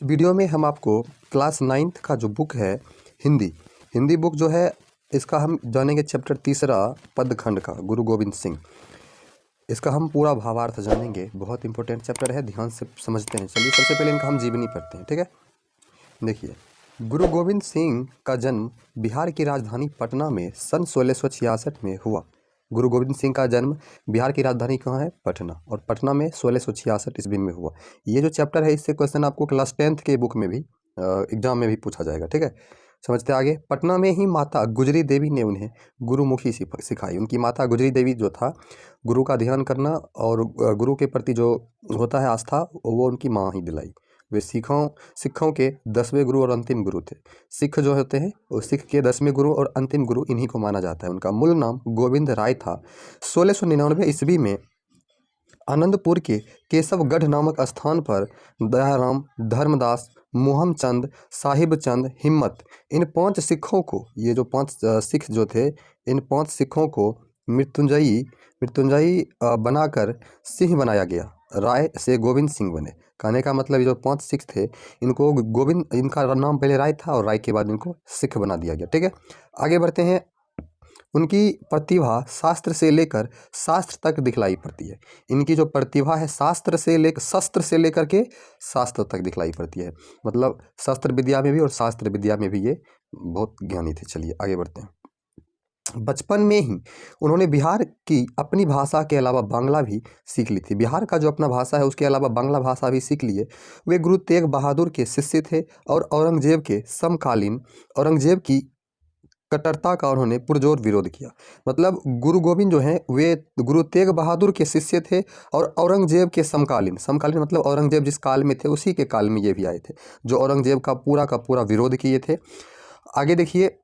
Video में हम आपको क्लास 9th का जो बुक है हिंदी बुक जो है इसका हम जानेंगे चैप्टर 3 पदखंड का गुरु गोविंद सिंह। इसका हम पूरा भावार्थ जानेंगे। बहुत इंपॉर्टेंट चैप्टर है, ध्यान से समझते हैं। चलिए सबसे पहले इनका हम जीवनी पढ़ते हैं, ठीक है। देखिए, गुरु गोविंद सिंह का जन्म बिहार की राजधानी पटना में सन 1666 में हुआ। गुरु गोविंद सिंह का जन्म बिहार की राजधानी कहाँ है? पटना। और पटना में 1666 ईस्वी में हुआ। ये जो चैप्टर है इससे क्वेश्चन आपको क्लास 10th के बुक में भी एग्जाम में भी पूछा जाएगा, ठीक है। समझते आगे। पटना में ही माता गुजरी देवी ने उन्हें गुरुमुखी सिखाई। उनकी माता गुजरी देवी जो था, गुरु का ध्यान करना और गुरु के प्रति जो होता है आस्था, वो उनकी माँ ही दिलाई। वे सिखों के 10वें गुरु और अंतिम गुरु थे। सिख जो होते हैं वो सिख के 10वें गुरु और अंतिम गुरु इन्हीं को माना जाता है। उनका मूल नाम गोविंद राय था। 1699 ईस्वी में आनंदपुर के केशवगढ़ नामक स्थान पर दयाराम, धर्मदास, मोहनचंद, साहिब चंद, हिम्मत, इन 5 सिखों को, ये जो 5 सिख जो थे, इन 5 सिखों को मृत्युंजयी बनाकर सिंह बनाया गया। राय से गोविंद सिंह बने। कहने का मतलब ये जो 5 सिख थे, इनको गोविंद, इनका नाम पहले राय था और राय के बाद इनको सिख बना दिया गया, ठीक है। आगे बढ़ते हैं। उनकी प्रतिभा शास्त्र से लेकर शास्त्र तक दिखलाई पड़ती है। इनकी जो प्रतिभा है शस्त्र से लेकर के शास्त्र तक दिखलाई पड़ती है। मतलब शस्त्र विद्या में भी और शास्त्र विद्या में भी ये बहुत ज्ञानी थे। चलिए आगे बढ़ते हैं। बचपन में ही उन्होंने बिहार की अपनी भाषा के अलावा बांग्ला भी सीख ली थी। बिहार का जो अपना भाषा है उसके अलावा बांग्ला भाषा भी सीख लिए। वे गुरु तेग बहादुर के शिष्य थे और औरंगजेब के समकालीन औरंगजेब की कट्टरता का उन्होंने पुरजोर विरोध किया। मतलब गुरु गोविंद जो हैं वे गुरु तेग बहादुर के शिष्य थे और औरंगजेब के समकालीन मतलब औरंगजेब जिस काल में थे उसी के काल में ये भी आए थे, जो औरंगजेब का पूरा विरोध किए थे। आगे देखिए।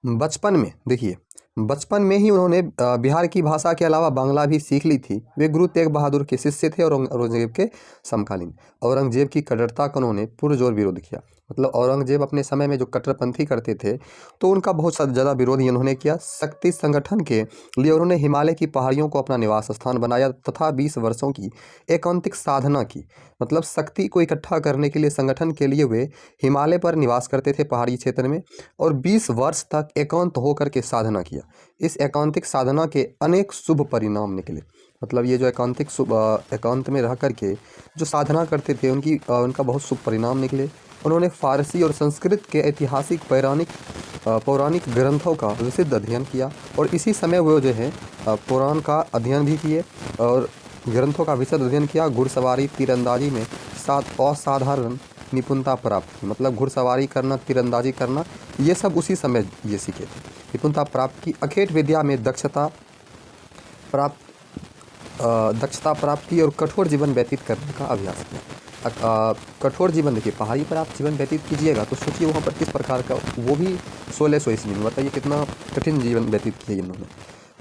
बचपन में ही उन्होंने बिहार की भाषा के अलावा बांग्ला भी सीख ली थी। वे गुरु तेग बहादुर के शिष्य थे और औरंगजेब के समकालीन। औरंगजेब की कट्टरता का उन्होंने पुरजोर विरोध किया। मतलब औरंगजेब अपने समय में जो कट्टरपंथी करते थे तो उनका बहुत ज़्यादा विरोध उन्होंने किया। शक्ति संगठन के लिए उन्होंने हिमालय की पहाड़ियों को अपना निवास स्थान बनाया तथा 20 वर्षों की एकांतिक साधना की। मतलब शक्ति को इकट्ठा करने के लिए, संगठन के लिए वे हिमालय पर निवास करते थे, पहाड़ी क्षेत्र में, और 20 वर्ष तक एकांत होकर के साधना किया। इस एकांतिक साधना के अनेक शुभ परिणाम निकले। मतलब ये जो एकांत में रह करके जो साधना करते थे उनका बहुत शुभ परिणाम निकले। उन्होंने फारसी और संस्कृत के ऐतिहासिक पौराणिक ग्रंथों का विशद अध्ययन किया और इसी समय वो जो है पुराण का अध्ययन भी किए और ग्रंथों का विशद अध्ययन किया। घुड़सवारी, तीरंदाजी में असाधारण निपुणता प्राप्त की। मतलब घुड़सवारी करना, तीरंदाजी करना, ये सब उसी समय ये सीखे थे। निपुणता प्राप्त की। अखेट विद्या में दक्षता प्राप्त की और कठोर जीवन व्यतीत करने का अभ्यास किया। कठोर जीवन, देखिए पहाड़ी पर आप जीवन व्यतीत कीजिएगा तो सोचिए वहाँ पर किस प्रकार का, वो भी 1600 ईस्वी में। बताइए कितना कठिन जीवन व्यतीत किया इन्होंने।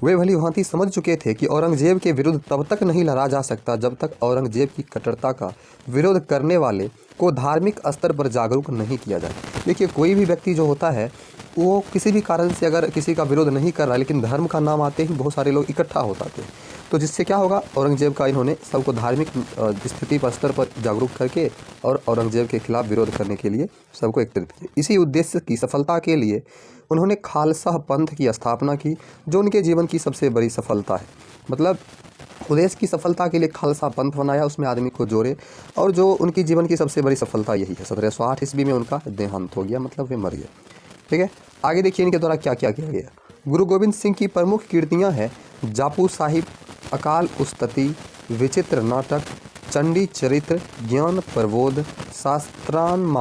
वे भली भांति समझ चुके थे कि औरंगजेब के विरुद्ध तब तक नहीं लड़ा जा सकता जब तक औरंगजेब की कट्टरता का विरोध करने वाले को धार्मिक स्तर पर जागरूक नहीं किया जाए। देखिए कोई भी व्यक्ति जो होता है वो किसी भी कारण से अगर किसी का विरोध नहीं कर रहा है, लेकिन धर्म का नाम आते ही बहुत सारे लोग इकट्ठा हो जाते हैं, तो जिससे क्या होगा, औरंगजेब का इन्होंने सबको धार्मिक स्थिति पर स्तर पर जागरूक करके और औरंगजेब के खिलाफ विरोध करने के लिए सबको एकत्रित किया। इसी उद्देश्य की सफलता के लिए उन्होंने खालसा पंथ की स्थापना की, जो उनके जीवन की सबसे बड़ी सफलता है। मतलब उद्देश्य की सफलता के लिए खालसा पंथ बनाया, उसमें आदमी को जोड़े, और जो उनकी जीवन की सबसे बड़ी सफलता यही है। 1708 ईस्वी में उनका देहांत हो गया, मतलब वे मर गए, ठीक है। आगे देखिए इनके द्वारा क्या क्या किया गया। गुरु गोविंद सिंह की प्रमुख कीर्तियाँ हैं जापू साहिब, अकाल उस्तति, विचित्र नाटक, चंडी चरित्र, ज्ञान प्रबोध, शास्त्रान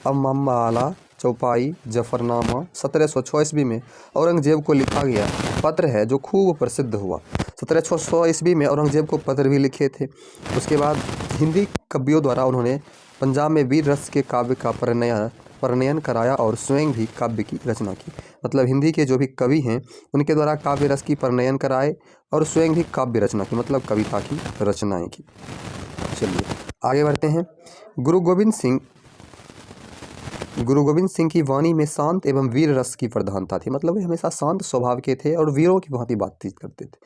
अम्माला, चौपाई, जफरनामा। 1706 ईस्वी में औरंगजेब को लिखा गया पत्र है जो खूब प्रसिद्ध हुआ। 1706 ईस्वी में औरंगजेब को पत्र भी लिखे थे। उसके बाद हिंदी कवियों द्वारा उन्होंने पंजाब में वीर रस के काव्य का प्रणयन कराया और स्वयं भी काव्य की रचना की। मतलब हिंदी के जो भी कवि हैं उनके द्वारा काव्य रस की प्रणयन कराए और स्वयं भी काव्य रचना की, मतलब कविता की रचनाएं की। चलिए आगे बढ़ते हैं। गुरु गोविंद सिंह गुरु गोविंद सिंह की वाणी में शांत एवं वीर रस की प्रधानता थी, मतलब वे हमेशा शांत स्वभाव के थे और वीरों की भांति बातचीत करते थे।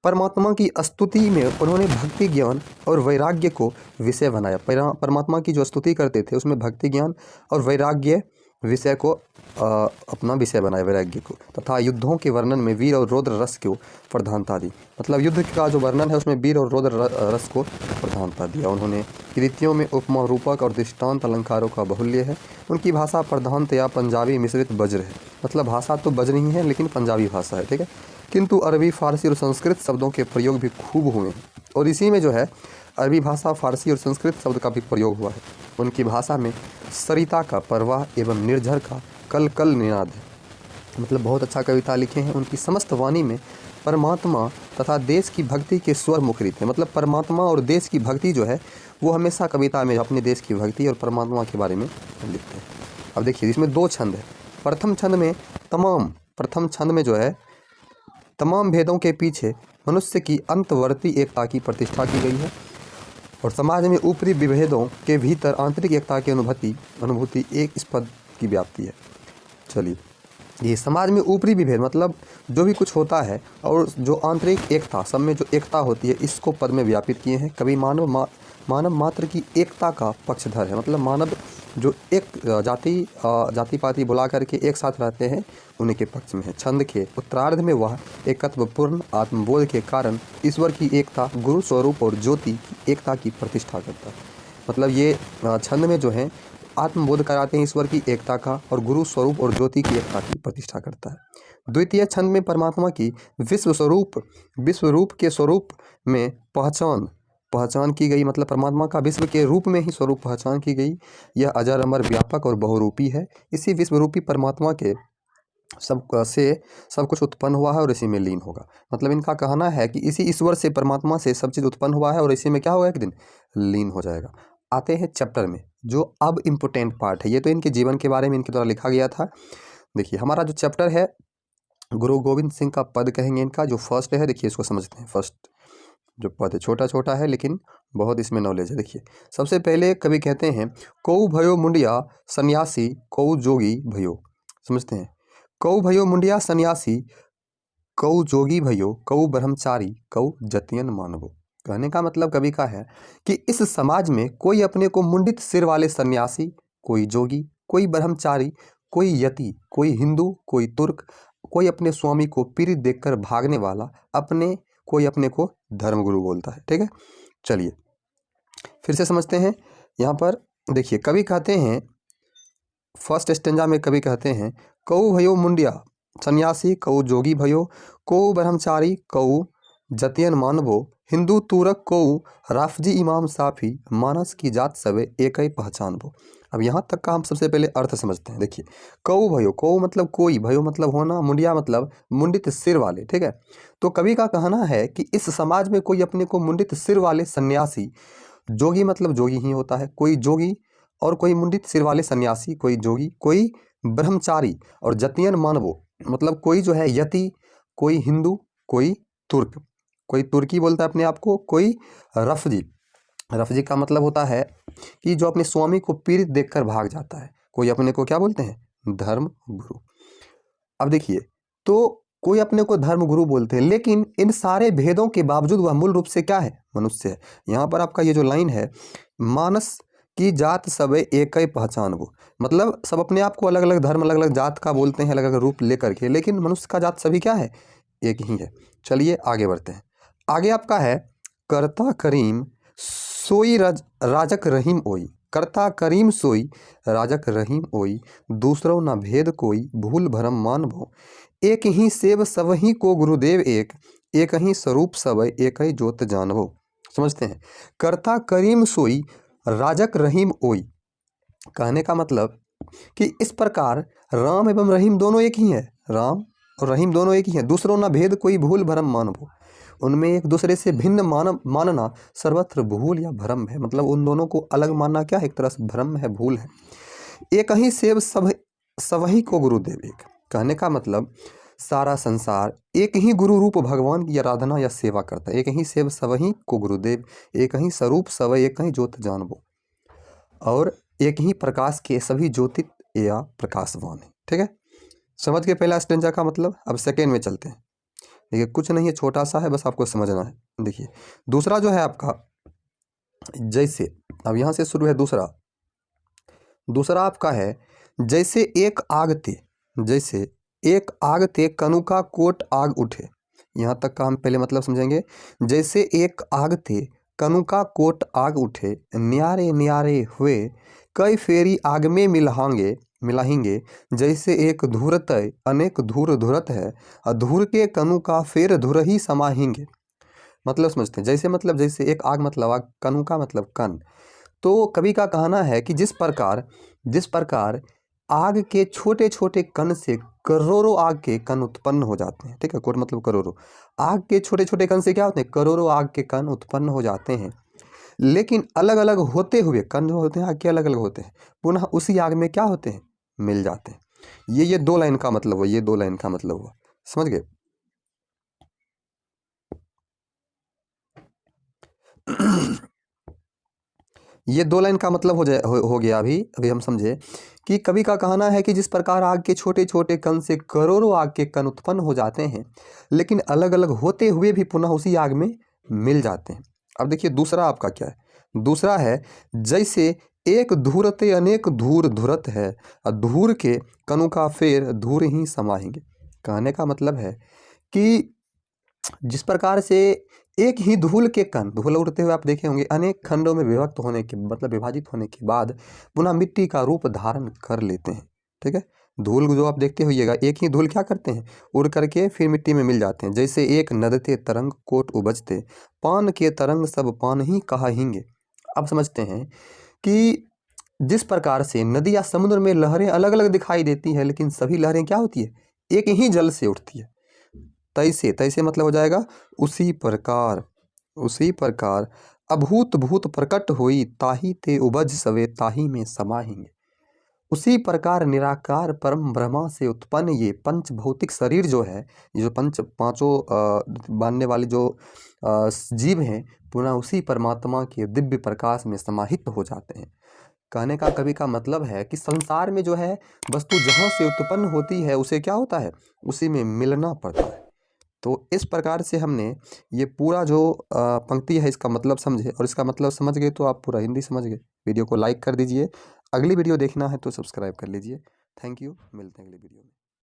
परमात्मा की स्तुति में उन्होंने भक्ति ज्ञान और वैराग्य को विषय बनाया। परमात्मा की जो स्तुति करते थे उसमें भक्ति ज्ञान और वैराग्य विषय को अपना विषय बनाया, वैराग्य को, तथा युद्धों के वर्णन में वीर और रौद्र रस को प्रधानता दी। मतलब युद्ध का जो वर्णन है उसमें वीर और रौद्र रस को प्रधानता दिया उन्होंने। कृतियों में उपमा रूपक और दृष्टांत अलंकारों का बाहुल्य है। उनकी भाषा प्रधानतया पंजाबी मिश्रित बज्र है, मतलब भाषा तो बज्र ही है लेकिन पंजाबी भाषा है, ठीक है। किंतु अरबी, फारसी और संस्कृत शब्दों के प्रयोग भी खूब हुए हैं, और इसी में जो है अरबी भाषा, फारसी और संस्कृत शब्द का भी प्रयोग हुआ है। उनकी भाषा में सरिता का प्रवाह एवं निर्झर का कल कल निनाद है, मतलब बहुत अच्छा कविता लिखे हैं। उनकी समस्त वाणी में परमात्मा तथा देश की भक्ति के स्वर मुखरित है, मतलब परमात्मा और देश की भक्ति जो है वो हमेशा कविता में अपने देश की भक्ति और परमात्मा के बारे में लिखते हैं। अब देखिए इसमें 2 छंद है। प्रथम छंद में जो है तमाम भेदों के पीछे मनुष्य की अंतवर्ती एकता की प्रतिष्ठा की गई है, और समाज में ऊपरी विभेदों के भीतर आंतरिक एकता की अनुभूति एक इस पद की व्याप्ति है। चलिए, ये समाज में ऊपरी विभेद मतलब जो भी कुछ होता है और जो आंतरिक एकता, सब में जो एकता होती है, इसको पद में व्यापित किए हैं। कवि मानव मात्र की एकता का पक्षधर है, मतलब मानव जो एक जाति पाति बुला करके एक साथ रहते हैं उन्हीं के पक्ष में है। छंद के उत्तरार्ध में वह एकत्वपूर्ण आत्मबोध के कारण ईश्वर की एकता, गुरु स्वरूप और ज्योति की एकता की प्रतिष्ठा करता है। मतलब ये छंद में जो है आत्मबोध कराते हैं ईश्वर की एकता का, और गुरु स्वरूप और ज्योति की एकता की प्रतिष्ठा करता है। द्वितीय छंद में परमात्मा की विश्व रूप के स्वरूप में पहचान की गई, मतलब परमात्मा का विश्व के रूप में ही स्वरूप पहचान की गई। यह अजर अमर व्यापक और बहुरूपी है। इसी विश्वरूपी परमात्मा के सब कुछ उत्पन्न हुआ है और इसी में लीन होगा। मतलब इनका कहना है कि इसी ईश्वर से, परमात्मा से सब चीज़ उत्पन्न हुआ है और इसी में क्या होगा, एक दिन लीन हो जाएगा। आते हैं चैप्टर में, जो अब इम्पोर्टेंट पार्ट है। ये तो इनके जीवन के बारे में इनके द्वारा लिखा गया था। देखिए हमारा जो चैप्टर है गुरु गोविंद सिंह का पद कहेंगे इनका, जो फर्स्ट है। देखिए इसको समझते हैं। फर्स्ट जो पद है छोटा है लेकिन बहुत इसमें नॉलेज है। देखिए सबसे पहले कवि कहते हैं, कौ भयो मुंडिया सन्यासी कौ जोगी भयो। समझते हैं, कौ भयो मुंडिया सन्यासी कौ जोगी भयो कौ ब्रह्मचारी कौ जतियन मानवो। कहने का मतलब कवि का है कि इस समाज में कोई अपने को मुंडित सिर वाले सन्यासी, कोई जोगी, कोई ब्रह्मचारी, कोई यति, कोई हिंदू, कोई तुर्क, कोई अपने स्वामी को पीड़ित देखकर भागने वाला, कोई अपने को धर्मगुरु बोलता है। ठीक है, चलिए फिर से समझते हैं। यहाँ पर देखिए कवि कहते हैं, फर्स्ट स्टेंजा में कवि कहते हैं, कौ भयो मुंडिया सन्यासी कौ जोगी भयो कौ ब्रह्मचारी कौ जतियन मानवो हिंदू तुरक कौ राफजी इमाम साफी मानस की जात सवे एक ही पहचान वो। अब यहाँ तक का हम सबसे पहले अर्थ समझते हैं। देखिए कौ भयो, कौ मतलब कोई, भयो मतलब होना, मुंडिया मतलब मुंडित सिर वाले। ठीक है, तो कवि का कहना है कि इस समाज में कोई अपने को मुंडित सिर वाले सन्यासी, जोगी मतलब जोगी ही होता है, कोई जोगी और कोई मुंडित सिर वाले सन्यासी, कोई जोगी, कोई ब्रह्मचारी और जतियन मानवो मतलब कोई जो है यति, कोई हिंदू, कोई तुर्क, कोई तुर्की बोलता है अपने आप को, कोई रफजी। रफजी का मतलब होता है कि जो अपने स्वामी को पीड़ित देखकर भाग जाता है। कोई अपने को क्या बोलते हैं, धर्म गुरु। अब देखिए तो कोई अपने को धर्म गुरु बोलते हैं, लेकिन इन सारे भेदों के बावजूद वह मूल रूप से क्या है, मनुष्य है। यहाँ पर आपका ये जो लाइन है, मानस की जात सब एक ही पहचान वो, मतलब सब अपने आप को अलग अलग धर्म, अलग अलग जात का बोलते हैं, अलग अलग रूप लेकर के, लेकिन मनुष्य का जात सभी क्या है, एक ही है। चलिए आगे बढ़ते हैं। आगे आपका है, करता करीम सोई राजक रहीम ओई। करता करीम सोई राजक रहीम ओई, दूसरों न भेद कोई भूल भरम मान भो। एक ही सेव सबही को गुरुदेव एक ही स्वरूप सब एक ही ज्योत जानवो। समझते हैं, करता करीम सोई राजक रहीम ओई, कहने का मतलब कि इस प्रकार राम एवं रहीम दोनों एक ही है, राम और रहीम दोनों एक ही है। दूसरों न भेद कोई भूल भरम मानवो, उनमें एक दूसरे से भिन्न मानना सर्वत्र भूल या भ्रम है। मतलब उन दोनों को अलग मानना क्या है, एक तरह से भ्रम है, भूल है। एक ही सेव सबही को गुरुदेव एक, कहने का मतलब सारा संसार एक ही गुरु रूप भगवान की आराधना या सेवा करता है। एक ही सेव सबही को गुरुदेव एक ही स्वरूप सब एक ही ज्योत जानवो, और एक ही प्रकाश के सभी ज्योति या प्रकाशवान है। ठीक है, समझ के पहला स्टेंजा का मतलब। अब सेकेंड में चलते हैं। देखिए कुछ नहीं है, छोटा सा है, बस आपको समझना है। देखिए दूसरा जो है आपका, जैसे, अब यहाँ से शुरू है दूसरा। दूसरा आपका है, जैसे एक आग ते, जैसे एक आग ते कनुका कोट आग उठे। यहाँ तक का हम पहले मतलब समझेंगे। जैसे एक आग ते कनुका कोट आग उठे, न्यारे न्यारे हुए कई फेरी आग में मिलाहेंगे। जैसे एक धूरत अनेक धूर धुरत है, अधूर के कनु का फेर धुर ही समाहेंगे। मतलब समझते हैं। जैसे मतलब जैसे, एक आग मतलब आग, कनु का मतलब कन। तो कवि का कहना है कि जिस प्रकार आग के छोटे छोटे कण से करोड़ों आग के कण उत्पन्न हो जाते हैं। ठीक है, कोट मतलब करोड़ों। आग के छोटे छोटे कण से क्या होते हैं? करोड़ों आग के कण उत्पन्न हो जाते हैं। लेकिन अलग अलग होते हुए कण जो होते हैं आग के अलग अलग होते हैं, पुनः उसी आग में क्या होते हैं? मिल जाते हैं। ये 2 लाइन का मतलब हुआ, ये 2 लाइन का मतलब हुआ। समझ गए? ये 2 लाइन का मतलब हो गया। अभी हम समझे कि कवि का कहना है कि जिस प्रकार आग के छोटे छोटे कण से करोड़ों आग के कण उत्पन्न हो जाते हैं, लेकिन अलग अलग होते हुए भी पुनः उसी आग में मिल जाते हैं। अब देखिए दूसरा आपका क्या है। दूसरा है, जैसे एक धूरते अनेक धूर धुरत है, धूर के कणु का फेर धूर ही समाहेंगे। कहने का मतलब है कि जिस प्रकार से एक ही धूल के कण, धूल उड़ते हुए आप देखे होंगे, अनेक खंडों में विभक्त होने के मतलब विभाजित होने के बाद पुनः मिट्टी का रूप धारण कर लेते हैं। ठीक है, धूल जो आप देखते होइएगा, एक ही धूल क्या करते हैं? उड़ करके फिर मिट्टी में मिल जाते हैं। जैसे एक नदते तरंग कोट उपजते, पान के तरंग सब पान ही कहाहिंगे। अब समझते हैं कि जिस प्रकार से नदी या समुद्र में लहरें अलग अलग दिखाई देती हैं, लेकिन सभी लहरें क्या होती है? एक ही जल से उठती है। तैसे, तैसे मतलब हो जाएगा उसी प्रकार अभूत भूत प्रकट होई, ताही ते उपज सवे ताही में समाहेंगे। उसी प्रकार निराकार परम ब्रह्मा से उत्पन्न ये पंच भौतिक शरीर जो है, ये जो पांचों मानने वाले जो जीव हैं, पुनः उसी परमात्मा के दिव्य प्रकाश में समाहित हो जाते हैं। कहने का कवि का मतलब है कि संसार में जो है वस्तु जहाँ से उत्पन्न होती है उसे क्या होता है? उसी में मिलना पड़ता है। तो इस प्रकार से हमने ये पूरा जो पंक्ति है इसका मतलब समझे, और इसका मतलब समझ गए तो आप पूरा हिंदी समझ गए। वीडियो को लाइक कर दीजिए। अगली वीडियो देखना है तो सब्सक्राइब कर लीजिए। थैंक यू, मिलते हैं अगली वीडियो में।